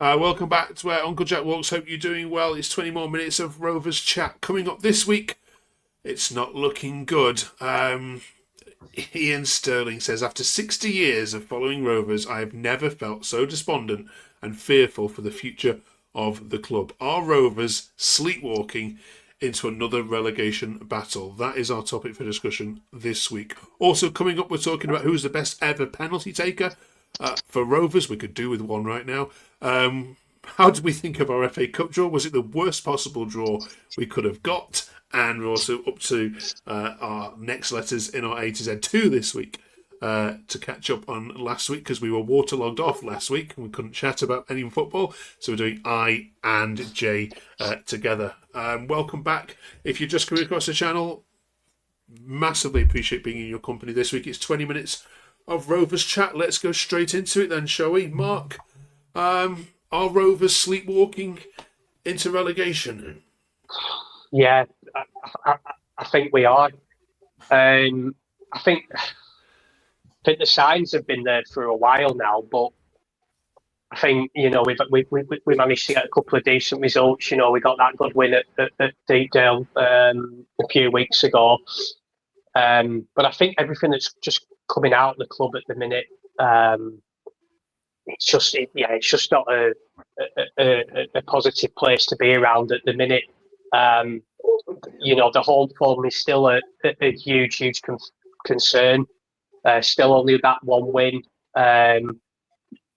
Welcome back to where Uncle Jack Walks. Hope you're doing well. It's 20 more minutes of Rovers chat coming up this week. It's not looking good. Ian Sterling says, after 60 years of following Rovers, I have never felt so despondent and fearful for the future of the club. Are Rovers sleepwalking into another relegation battle? That is our topic for discussion this week. Also coming up, we're talking about who's the best ever penalty taker. For Rovers, we could do with one right now. How did we think of our FA Cup draw? Was it the worst possible draw we could have got? And we're also up to our next letters in our A to Z2 this week to catch up on last week because we were waterlogged off last week and we couldn't chat about any football. So we're doing I and J together. Welcome back. If you're just coming across the channel, massively appreciate being in your company this week. It's 20 minutes of Rovers chat. Let's go straight into it then, shall we? Mark, are Rovers sleepwalking into relegation? Yeah, I think we are. I think the signs have been there for a while now, but I think we managed to get a couple of decent results. We got that good win at Deepdale a few weeks ago. But I think everything that's just coming out of the club at the minute, it's just not a positive place to be around at the minute. The hold form is still a huge concern. Still only that one win.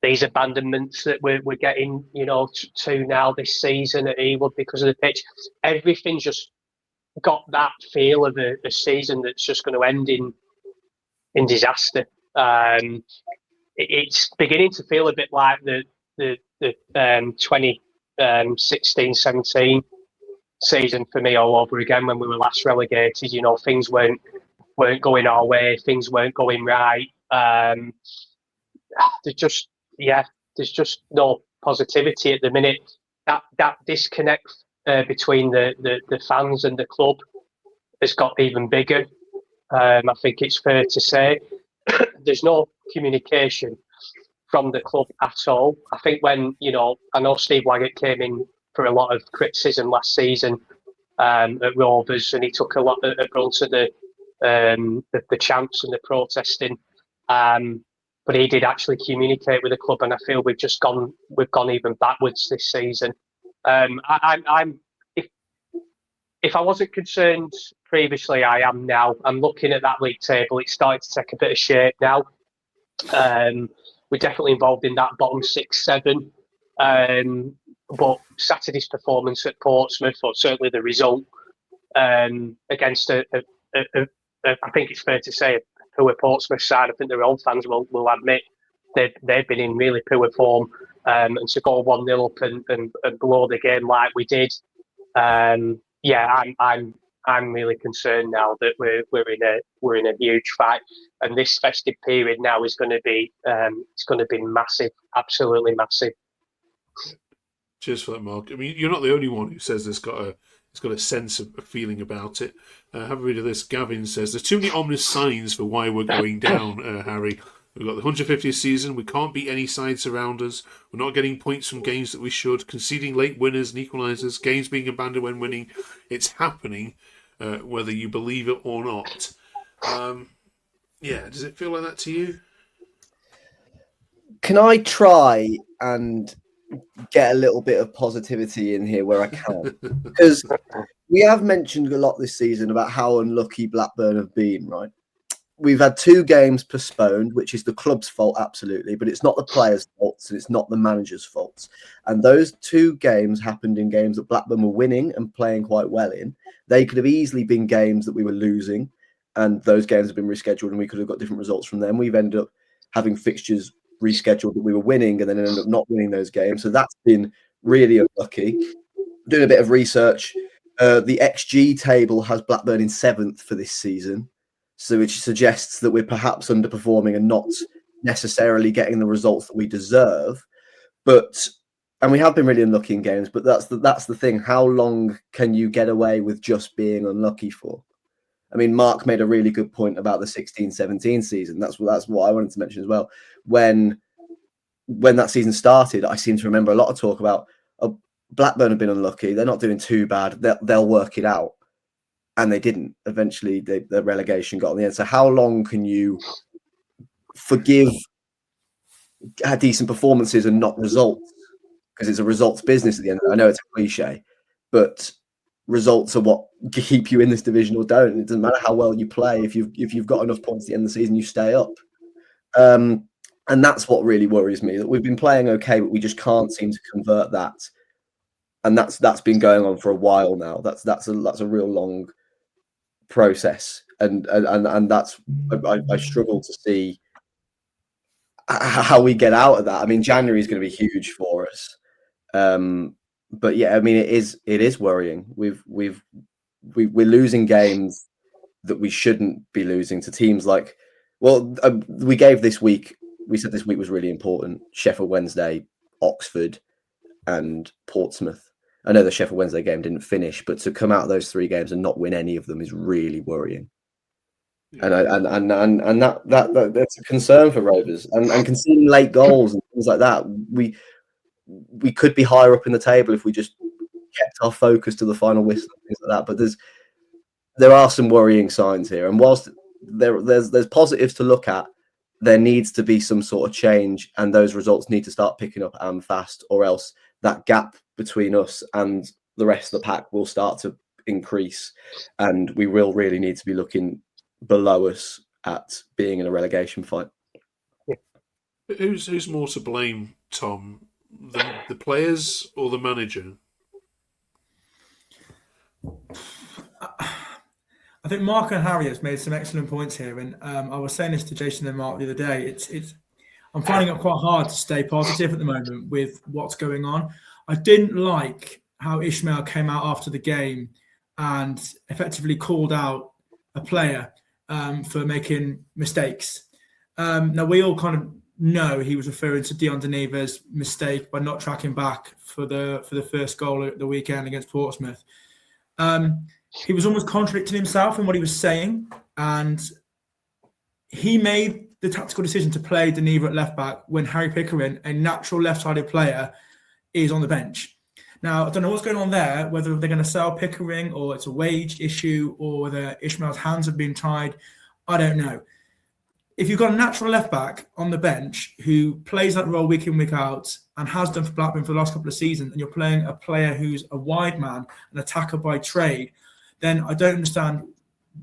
These abandonments that we're getting, to now this season at Ewood because of the pitch, everything's just got that feel of a season that's just going to end in disaster. It's beginning to feel a bit like the 2016-17 season for me all over again when we were last relegated. Things weren't going our way, things weren't going right. There's just no positivity at the minute. That disconnect between the fans and the club has got even bigger. I think it's fair to say there's no communication from the club at all. I think when, I know Steve Waggett came in for a lot of criticism last season at Rovers, and he took a lot of brunt of the chants and the protesting. But he did actually communicate with the club, and I feel we've gone even backwards this season. If I wasn't concerned previously, I am now. I'm looking at that league table. It's starting to take a bit of shape now. We're definitely involved in that bottom 6-7. But Saturday's performance at Portsmouth, or certainly the result against I think it's fair to say, a poor Portsmouth side. I think their own fans will admit they've been in really poor form, and to go 1-0 up and blow the game like we did. I'm really concerned now that we're in a huge fight, and this festive period now is going to be massive, absolutely massive. Cheers for that, Mark. I mean, you're not the only one who says it's got a sense of a feeling about it. Have a read of this. Gavin says there's too many ominous signs for why we're going down, Harry. We've got the 150th season. We can't beat any sides around us. We're not getting points from games that we should. Conceding late winners and equalisers. Games being abandoned when winning. It's happening, whether you believe it or not. Does it feel like that to you? Can I try and get a little bit of positivity in here where I can? Because we have mentioned a lot this season about how unlucky Blackburn have been, right? We've had 2 games postponed, which is the club's fault, absolutely, but it's not the players' faults and it's not the manager's faults. And those 2 games happened in games that Blackburn were winning and playing quite well in. They could have easily been games that we were losing, and those games have been rescheduled and we could have got different results from them. We've ended up having fixtures rescheduled that we were winning and then ended up not winning those games. So that's been really unlucky. Doing a bit of research, the XG table has Blackburn in 7th for this season, so which suggests that we're perhaps underperforming and not necessarily getting the results that we deserve. And we have been really unlucky in games, but that's the thing. How long can you get away with just being unlucky for? I mean, Mark made a really good point about the 16-17 season. That's what I wanted to mention as well. When when that season started, I seem to remember a lot of talk about Blackburn have been unlucky. They're not doing too bad. They'll work it out. And they didn't. Eventually, the relegation got on the end. So how long can you forgive decent performances and not results? Because it's a results business at the end. I know it's a cliche, but results are what keep you in this division or don't. It doesn't matter how well you play. If you've got enough points at the end of the season, you stay up. And that's what really worries me. That we've been playing okay, but we just can't seem to convert that. And that's been going on for a while now. That's a real long process, and that's I struggle to see how we get out of that. I mean, January is going to be huge for us, but yeah, I mean, it is worrying. We're losing games that we shouldn't be losing to teams like. Well, we said this week was really important. Sheffield Wednesday, Oxford, and Portsmouth. I know the Sheffield Wednesday game didn't finish, but to come out of those 3 games and not win any of them is really worrying. Yeah. And that's a concern for Rovers. And conceding late goals and things like that, we could be higher up in the table if we just kept our focus to the final whistle and things like that. But there are some worrying signs here. And whilst there's positives to look at, there needs to be some sort of change, and those results need to start picking up fast, or else that gap between us and the rest of the pack will start to increase, and we will really need to be looking below us at being in a relegation fight. Who's more to blame, Tom? The players or the manager? I think Mark and Harry has made some excellent points here, and I was saying this to Jason and Mark the other day. I'm finding it quite hard to stay positive at the moment with what's going on. I didn't like how Ishmael came out after the game and effectively called out a player for making mistakes. Now, we all kind of know he was referring to Dion Deneva's mistake by not tracking back for the first goal at the weekend against Portsmouth. He was almost contradicting himself in what he was saying, and he made the tactical decision to play Deneva at left back when Harry Pickering, a natural left-sided player, is on the bench. Now, I don't know what's going on there, whether they're going to sell Pickering or it's a wage issue or whether Ishmael's hands have been tied. I don't know. If you've got a natural left back on the bench who plays that role week in, week out and has done for Blackburn for the last couple of seasons, and you're playing a player who's a wide man, an attacker by trade, then I don't understand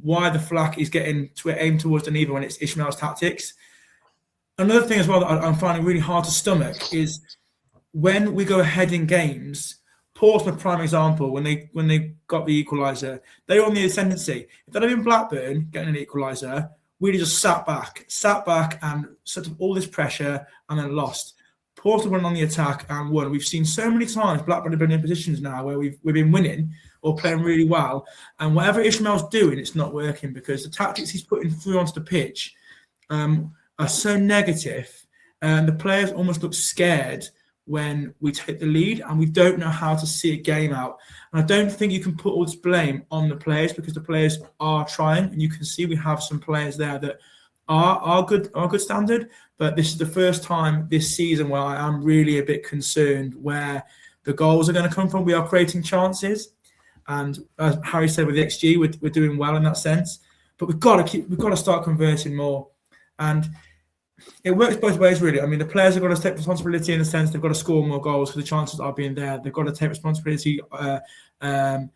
why the flack is getting aimed towards Deneva when it's Ishmael's tactics. Another thing as well that I'm finding really hard to stomach is when we go ahead in games. Portsmouth, prime example, when they got the equaliser, they were on the ascendancy. If they'd have been Blackburn getting an equaliser, we'd have just sat back and set up all this pressure and then lost. Portsmouth went on the attack and won. We've seen so many times Blackburn have been in positions now where we've been winning or playing really well, and whatever Ishmael's doing, it's not working because the tactics he's putting through onto the pitch are so negative, and the players almost look scared when we take the lead, and we don't know how to see a game out. And I don't think you can put all this blame on the players because the players are trying, and you can see we have some players there that are good standard. But this is the first time this season where I am really a bit concerned where the goals are going to come from. We are creating chances, and as Harry said with the XG, we're doing well in that sense. But we've got to start converting more, and it works both ways, really. I mean, the players have got to take responsibility in the sense they've got to score more goals because the chances are being there. They've got to take responsibility and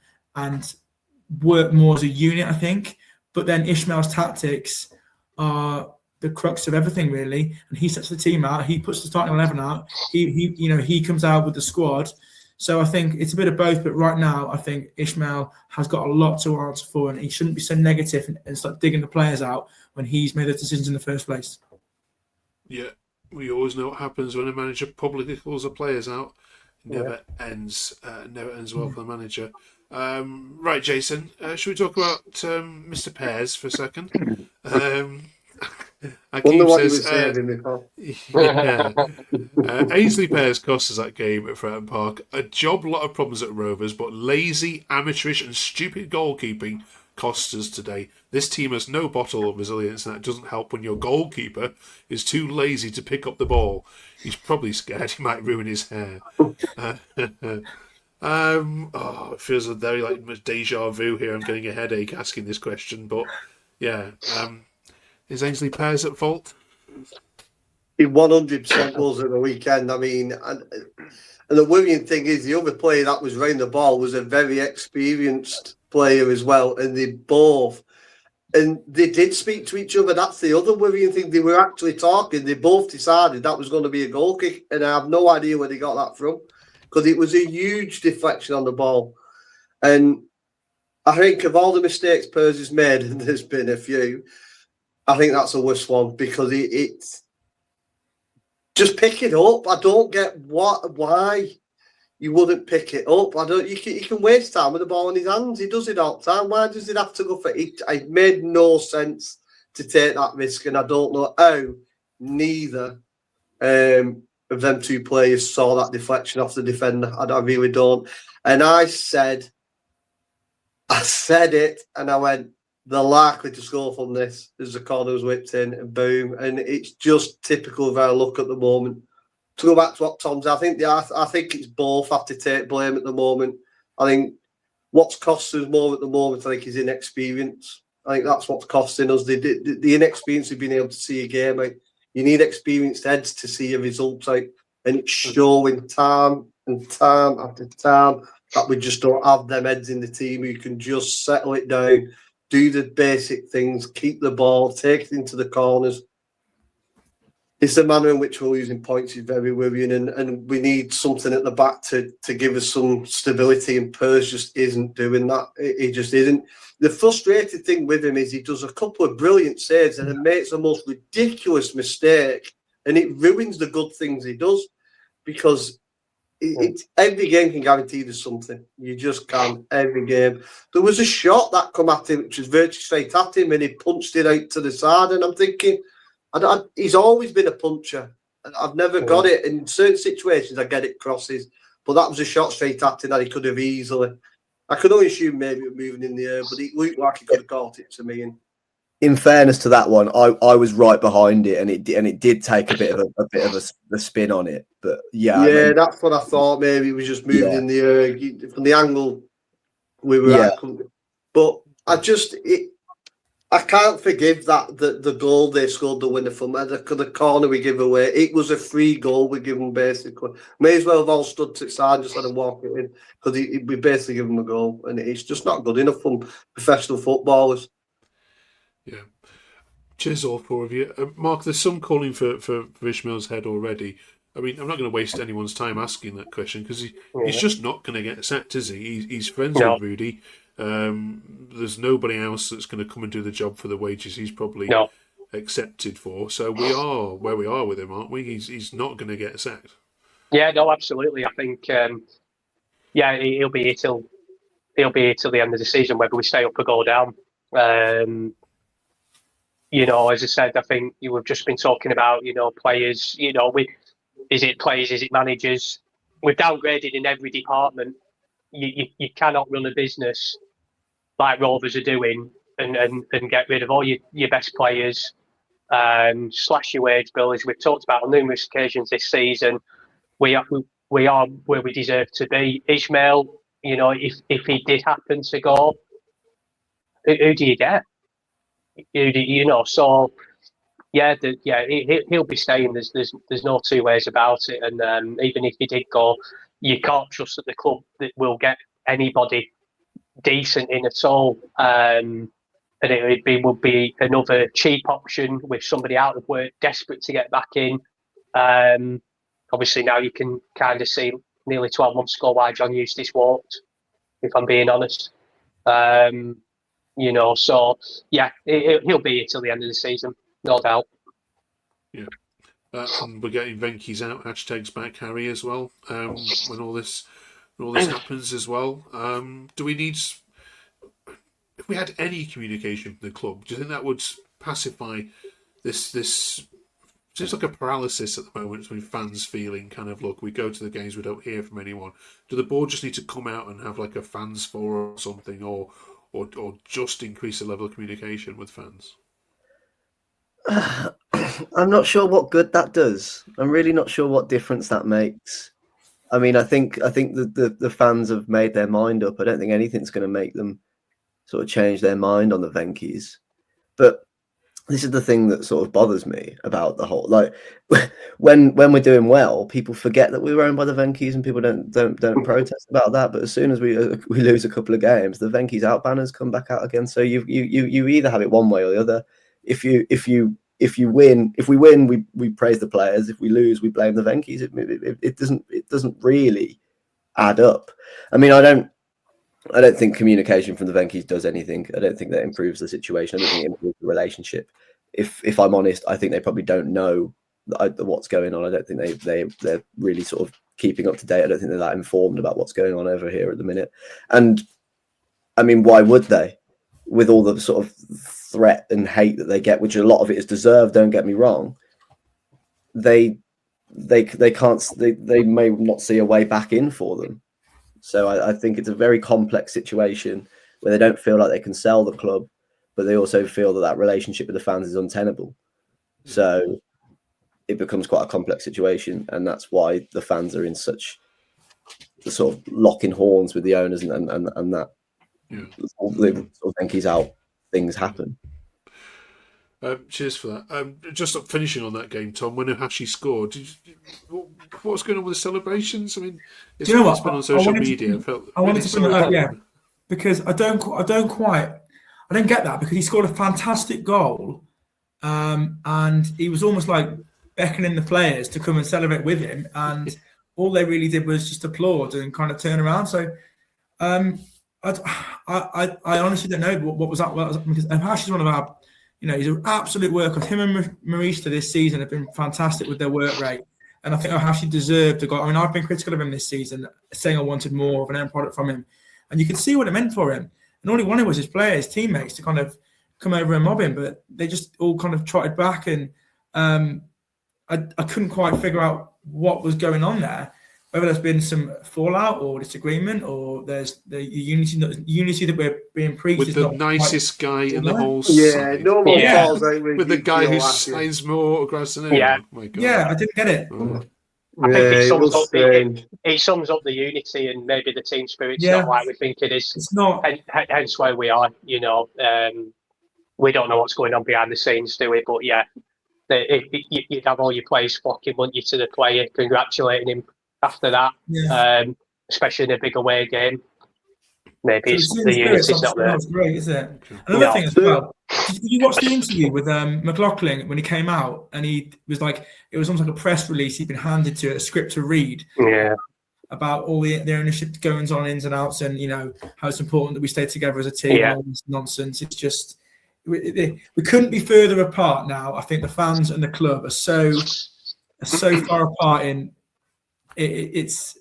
work more as a unit, I think. But then Ishmael's tactics are the crux of everything, really. And he sets the team out. He puts the starting 11 out. He comes out with the squad. So I think it's a bit of both. But right now, I think Ishmael has got a lot to answer for, and he shouldn't be so negative and start digging the players out when he's made the decisions in the first place. Yeah, we always know what happens when a manager publicly calls the players out. It never ends well for the manager. Right, Jason, should we talk about Mr. Pears for a second? Wonder what he was saying before. Ainsley Pears cost us that game at Fratton Park. A lot of problems at Rovers, but lazy, amateurish and stupid goalkeeping cost us today. This team has no bottle of resilience, and that doesn't help when your goalkeeper is too lazy to pick up the ball. He's probably scared he might ruin his hair. It feels very like deja vu here. I'm getting a headache asking this question, but yeah. Is Ainsley Pears at fault? He 100% was at the weekend. I mean, and the worrying thing is the other player that was running the ball was a very experienced player as well, and they did speak to each other. That's the other worrying thing. They were actually talking. They both decided that was going to be a goal kick, and I have no idea where they got that from, because it was a huge deflection on the ball. And I think of all the mistakes Pears has made, and there's been a few, I think that's the worst one, because it's just pick it up. I don't get why you wouldn't pick it up. You can waste time with the ball in his hands. He does it all the time. Why does it have to go for it? It made no sense to take that risk, and I don't know how neither of them two players saw that deflection off the defender. I really don't. And I said it, and I went, they're likely to score from this as the corner was whipped in, and boom. And it's just typical of our luck at the moment. To go back to what Tom said, I think it's both have to take blame at the moment. I think what's cost us more at the moment, I think, is inexperience. I think that's what's costing us. The inexperience of being able to see a game. Like, you need experienced heads to see a result, and it's showing time and time after time that we just don't have them heads in the team who can just settle it down, do the basic things, keep the ball, take it into the corners. It's the manner in which we're losing points is very worrying, and we need something at the back to give us some stability, and Pears just isn't doing that. He just isn't. The frustrating thing with him is he does a couple of brilliant saves and then makes the most ridiculous mistake, and it ruins the good things he does, because every game can guarantee there's something. You just can't. Every game. There was a shot that come at him, which was virtually straight at him, and he punched it out to the side. And I'm thinking, he's always been a puncher. I've never got it. In certain situations, I get it crosses, but that was a shot straight at him that he could have easily. I could only assume maybe it was moving in the air, but it looked like he could have caught it to me. And in fairness to that one, I was right behind it, and it did take a bit of a spin on it. But yeah, that's what I thought. Maybe it was just moving in the air from the angle we were at. But I can't forgive that the goal they scored, the winner from the corner we give away. It was a free goal we give them, basically. May as well have all stood to the side and just let them walk it in, because we basically give them a goal, and it's just not good enough from professional footballers. Yeah. Cheers, all four of you. Mark, there's some calling for Ishmael's head already. I mean, I'm not going to waste anyone's time asking that question, because he's just not going to get sacked, is he? He's friends with Rudy. There's nobody else that's going to come and do the job for the wages he's probably accepted for. So we are where we are with him, aren't we? He's not going to get sacked. Yeah, no, absolutely. I think, he'll be here till the end of the season, whether we stay up or go down. As I said, I think we've just been talking about, players. Is it players? Is it managers? We've downgraded in every department. You cannot run a business like Rovers are doing and get rid of all your best players, slash your wage bill, as we've talked about on numerous occasions this season. We are where we deserve to be. Ishmael, if he did happen to go, who do you get? So he'll be staying. There's no two ways about it. And even if he did go, you can't trust that the club that will get anybody decent in at all. And it would be another cheap option with somebody out of work, desperate to get back in. Obviously now you can kind of see nearly 12 months ago why John Eustace walked, if I'm being honest. So he'll be here till the end of the season, no doubt. Yeah. And we're getting Venky's out, hashtags back Harry as well. When all this happens as well. Do we need? If we had any communication from the club, do you think that would pacify this? Seems like a paralysis at the moment between fans feeling kind of, look, we go to the games, we don't hear from anyone. Do the board just need to come out and have like a fans forum or something, or or just increase the level of communication with fans? I'm not sure what good that does. I'm really not sure what difference that makes. I mean, I think the fans have made their mind up. I don't think anything's going to make them sort of change their mind on the Venkies. But this is the thing that sort of bothers me about the whole, like, when we're doing well, people forget that we were owned by the Venkies, and people don't protest about that. But as soon as we lose a couple of games, the Venkies out banners come back out again. So you either have it one way or the other. If we win, we praise the players. If we lose, we blame the Venkies. It doesn't really add up. I mean, I don't think communication from the Venkies does anything. I don't think that improves the situation. I don't think it improves the relationship. If I'm honest, I think they probably don't know what's going on. I don't think they're really sort of keeping up to date. I don't think they're that informed about what's going on over here at the minute. And I mean, why would they? With all the sort of threat and hate that they get, which a lot of it is deserved, don't get me wrong, they can't, they may not see a way back in for them. So I think it's a very complex situation where they don't feel like they can sell the club, but they also feel that relationship with the fans is untenable. So it becomes quite a complex situation, and that's why the fans are in such the sort of locking horns with the owners, and that all the sort of Venkies out things happen. Cheers for that. Just finishing on that game, Tom, when Ohashi scored, what was going on with the celebrations? I mean, it's been on social media. I wanted to bring it up, because I don't get that, because he scored a fantastic goal, and he was almost like beckoning the players to come and celebrate with him, and all they really did was just applaud and kind of turn around. So I honestly don't know what was that, because Ohashi's one of our, he's an absolute workhorse. Him and Marista this season have been fantastic with their work rate. And I think Ohashi deserved a goal. I mean, I've been critical of him this season, saying I wanted more of an end product from him. And you could see what it meant for him. And all he wanted was his players, teammates, to kind of come over and mob him. But they just all kind of trotted back. And I couldn't quite figure out what was going on there. Whether there's been some fallout or disagreement, or there's the unity that we're being preached. With the nicest guy in the whole side. No more falls out with the guy who signs more autographs than anyone. Yeah. Oh my God. Yeah, I didn't get it. I think it sums up the unity and maybe the team spirit's not like we think it is. It's not. Hence where we are, we don't know what's going on behind the scenes, do we? But you'd have all your players flocking, wouldn't you, to the player, congratulating him after that, especially in a big away game. Maybe the unity's not there. That's great, isn't it? Another thing as well, did you watch the interview with McLaughlin when he came out, and he was like, it was almost like a press release he'd been handed to, a script to read about all the ownership goings on, ins and outs, and how it's important that we stay together as a team and all this nonsense. It's just we couldn't be further apart now. I think the fans and the club are so far apart in it's.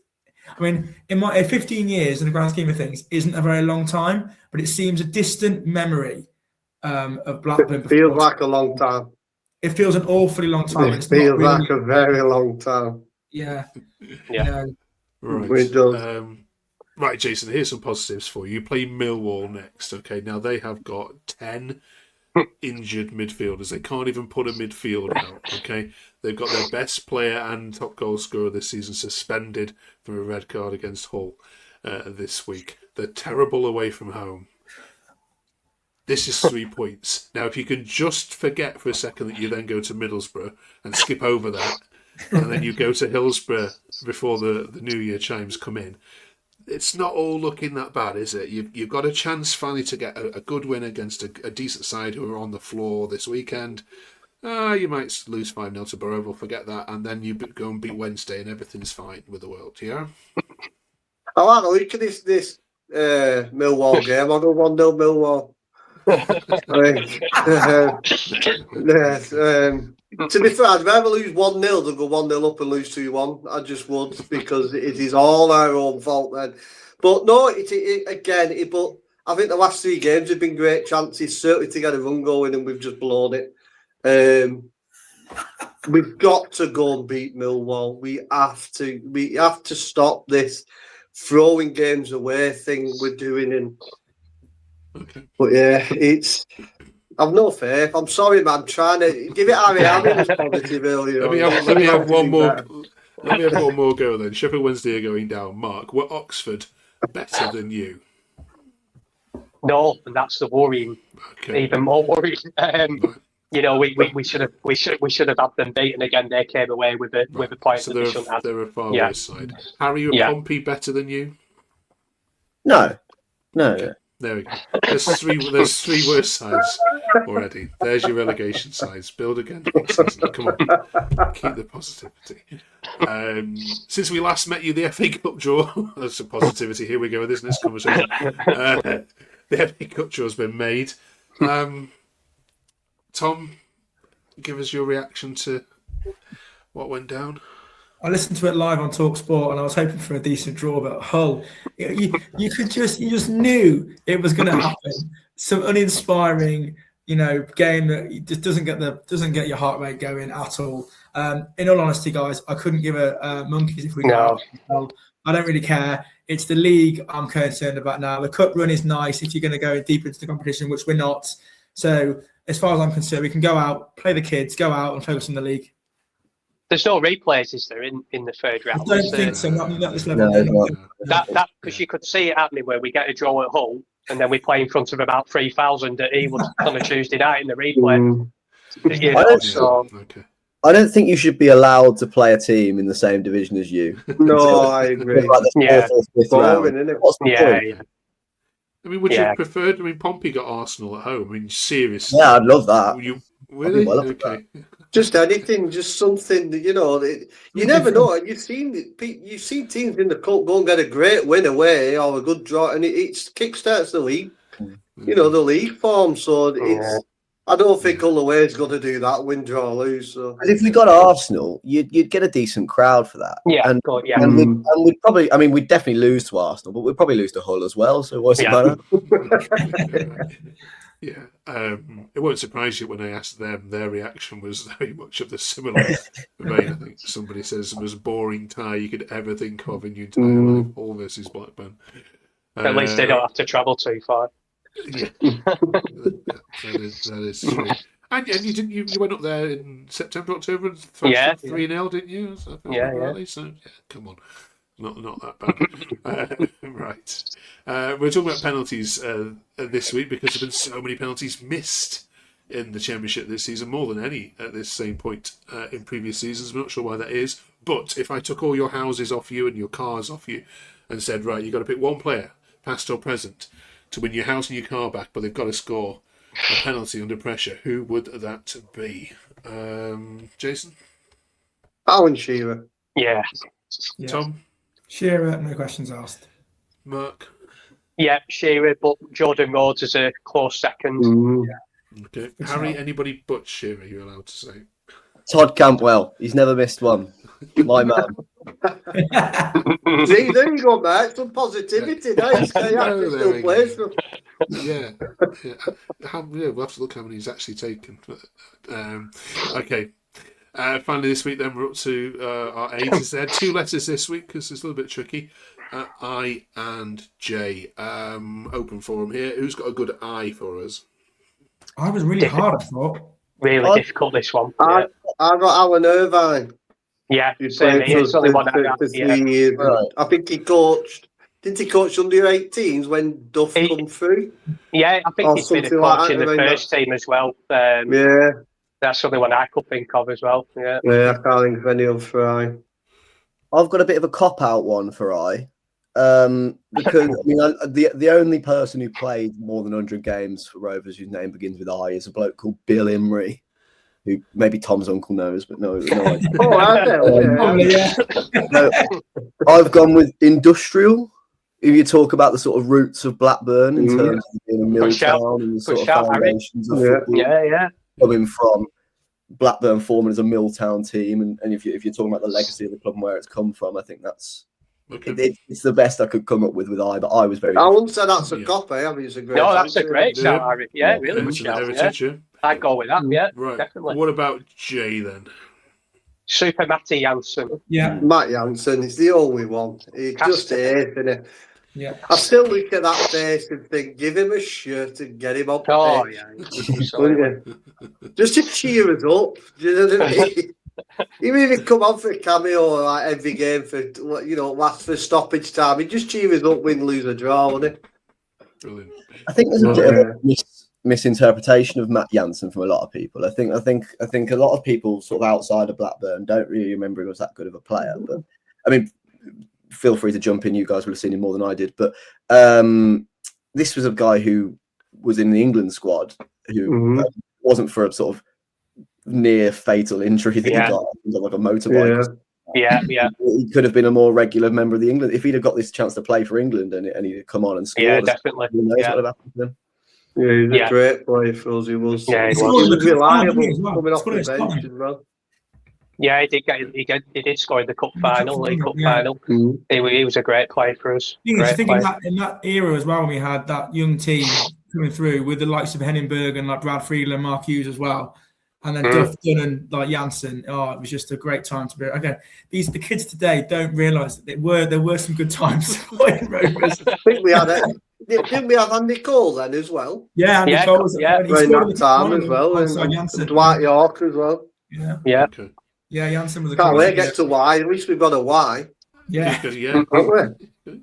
I mean, in my 15 years in the grand scheme of things isn't a very long time, but it seems a distant memory of Blackburn. It feels like a long time. It feels an awfully long time. It feels like a very long time. Yeah. Right. Right, Jason, here's some positives for you. You play Millwall next, okay? Now, they have got 10 injured midfielders. They can't even put a midfield out, okay? They've got their best player and top goal scorer this season suspended for a red card against Hull this week. They're terrible away from home. This is 3 points. Now, if you can just forget for a second that you then go to Middlesbrough and skip over that, and then you go to Hillsborough before the New Year chimes come in, it's not all looking that bad, is it? You've got a chance finally to get a good win against a decent side who are on the floor this weekend. You might lose 5-0 to Borough, we'll forget that, and then you go and beat Wednesday and everything's fine with the world, yeah? I like the look at this Millwall game. I'll go 1-0 Millwall. To be fair, I'd rather lose 1-0 than go 1-0 up and lose 2-1. I just would, because it is all our own fault then. But no, but I think the last 3 games have been great chances, certainly to get a run going, and we've just blown it. We've got to go and beat Millwall. We have to stop this throwing games away thing we're doing, and Okay. But yeah, I've no faith. I'm sorry, man. I'm trying to give it Harry. Harry was positive earlier. Let me have one more. Let me have one more go then. Sheffield Wednesday are going down. Mark, were Oxford better than you? No, and that's the worrying, Okay. even more worrying. Right. You know, we should have had them beaten again. They came away with a point So that they shouldn't have. they're a far Yeah. worse side. Harry, were Pompey better than you? No. Okay. There we go. There's three worse sides already. There's your relegation sides. Build again next season. Come on. Keep the positivity. Since we last met you, the FA Cup draw. That's some positivity. Here we go with this next conversation. The FA Cup draw has been made. Tom, give us your reaction to what went down. I listened to it live on TalkSport, and I was hoping for a decent draw. But Hull, you just knew it was going to happen. Some uninspiring, game that just doesn't get your heart rate going at all. In all honesty, guys, I couldn't give a monkeys if we go out. I don't really care. It's the league I'm concerned about now. The cup run is nice if you're going to go deeper into the competition, which we're not. So as far as I'm concerned, we can go out, play the kids, go out and focus on the league. There's no replays, is there, in the third round? I don't think so. Not at this level. That because you could see it happening where we get a draw at Hull and then we play in front of about 3,000 at Ewood on a Tuesday night in the replay. I don't think you should be allowed to play a team in the same division as you. No, I agree. Like the What's the point? I mean, would you have preferred? I mean, Pompey got Arsenal at home. I mean, seriously. Yeah, I'd love that. Really? Okay. Just anything, just something that you never know. You've seen teams in the cup go and get a great win away or a good draw, and it kickstarts the league. The league form. So I don't think Hull away is going to do that. Win, draw, lose. So if we got Arsenal, you'd get a decent crowd for that. And we'd probably, we'd definitely lose to Arsenal, but we'd probably lose to Hull as well. So what's it matter? Yeah, it won't surprise you when I asked them. Their reaction was very much of the similar vein. I think somebody says the most boring tie you could ever think of in your entire life. Hull versus Blackburn. At least they don't have to travel too far. Yeah, that is true. And you went up there in September, October, and 3-0, didn't you? So come on. Not that bad. Right. We're talking about penalties this week because there have been so many penalties missed in the Championship this season, more than any at this same point in previous seasons. I'm not sure why that is. But if I took all your houses off you and your cars off you and said, right, you've got to pick one player, past or present, to win your house and your car back, but they've got to score a penalty under pressure, who would that be? Jason? Alan Shearer. Yeah. Tom? Shearer, no questions asked. Mark? Yeah, Shearer, but Jordan Rhodes is a close second. Okay. Harry, anybody but Shearer, you're allowed to say. Todd Campbell. He's never missed one. My man. See, there you go, mate. Some positivity. Nice. Yeah. We'll have to look how many he's actually taken. Okay. Finally, this week, then we're up to our A to Z. 2 letters this week because it's a little bit tricky. I and J. Open forum here. Who's got a good I for us? I was really hard, I thought. Really difficult, this one. I got Alan Irvine. Yeah, same here. It's only one I got. Right. I think he coached. Didn't he coach under 18s when Duff come through? Yeah, I think he's been a coach in the first team as well. That's the only one I could think of as well. Yeah, I can't think of any other for I. I've got a bit of a cop-out one for I. Because the only person who played more than 100 games for Rovers whose name begins with I is a bloke called Bill Imrie, who maybe Tom's uncle knows, but no idea. I've gone with industrial. If you talk about the sort of roots of Blackburn in terms of being a mill town and the sort of foundations of football coming from Blackburn forming as a mill town team, and if you're talking about the legacy of the club and where it's come from, I think that's it's the best I could come up with I. But I was very. I wouldn't say that's a copy. I mean, it's a great. No, that's a great shout, Harry. Yeah, really good shout. I'd go with that. Yeah, right. Definitely. What about J then? Super Matty Jansen. Yeah, Matt Jansen is the only one. He's just here, isn't it? Yeah. I still look at that face and think, give him a shirt and get him up. Oh, pitch. yeah. Absolutely. Just to cheer us up. Do you know what I mean? Even if he come on for a cameo like every game for last for stoppage time, he just cheer us up, win, lose, or draw, wouldn't he? Brilliant. I think there's a bit of a misinterpretation of Matt Jansen from a lot of people. I think a lot of people sort of outside of Blackburn don't really remember him as that good of a player. But I mean, feel free to jump in. You guys will have seen him more than I did. But this was a guy who was in the England squad who wasn't for a sort of near fatal injury that he got like a motorbike. Yeah. He could have been a more regular member of the England if he'd have got this chance to play for England and he'd come on and scored. Yeah, definitely. Who knows what would have happened to him? Yeah, he's a great player for us. He was. Yeah, he he was reliable well. coming off the bench as well. Yeah, he did score in the cup final, League Cup final. He was a great player for us. I think in that era as well, when we had that young team coming through with the likes of Henningberg and like Brad Friedel and Mark Hughes as well, and then Duff Dunn and like Janssen. Oh, it was just a great time to be. Again, the kids today don't realise that there were some good times in Rovers. I think we had didn't we have Andy Cole then as well? Yeah, Andy Cole was during that time as well, and Dwight York as well. Yeah. Okay. Yeah, Janssen was a Can't wait to get to Y. At least we've got a Y. Yeah. Yeah. Haven't we?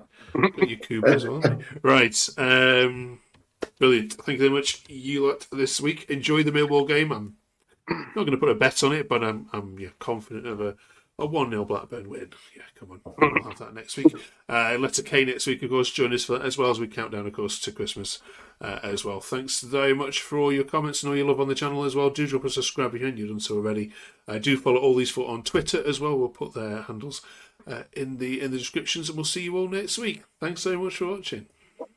Got your Cuba as well. Right. Brilliant. Thank you very much, you lot, this week. Enjoy the Millwall game. I'm not going to put a bet on it, but I'm confident of a 1-0 Blackburn win. Yeah, come on. We'll have that next week. Letter K next week, of course, join us for that, as well as we count down, of course, to Christmas as well. Thanks very much for all your comments and all your love on the channel as well. Do drop us a subscribe if you haven't done so already. Do follow all these folk on Twitter as well. We'll put their handles in the descriptions, and we'll see you all next week. Thanks so much for watching.